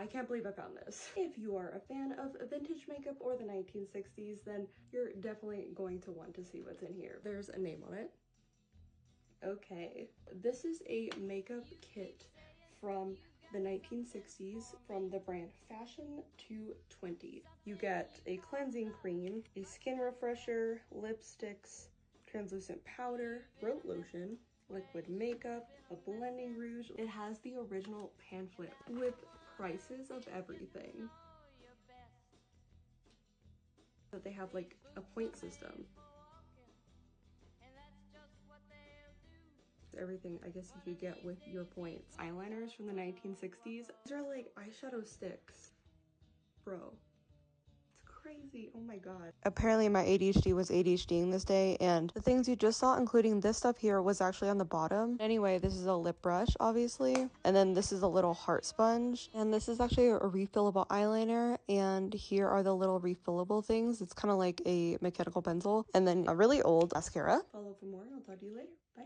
I can't believe I found this. If you are a fan of vintage makeup or the 1960s, then you're definitely going to want to see what's in here. There's a name on it. Okay, this is a makeup kit from the 1960s from the brand Fashion 220. You get a cleansing cream, a skin refresher, lipsticks, translucent powder, throat lotion, liquid makeup, a blending rouge. It has the original pamphlet with prices of everything. That they have like a point system. Everything I guess you could get with your points. Eyeliners from the 1960s. These are like eyeshadow sticks. Bro, it's crazy. Oh my god. Apparently my ADHD was ADHDing this day, and the things you just saw, including this stuff here, was actually on the bottom. Anyway, this is a lip brush, obviously. And then this is a little heart sponge. And this is actually a refillable eyeliner. And here are the little refillable things. It's kind of like a mechanical pencil. And then a really old mascara. Follow for more. I'll talk to you later. Bye.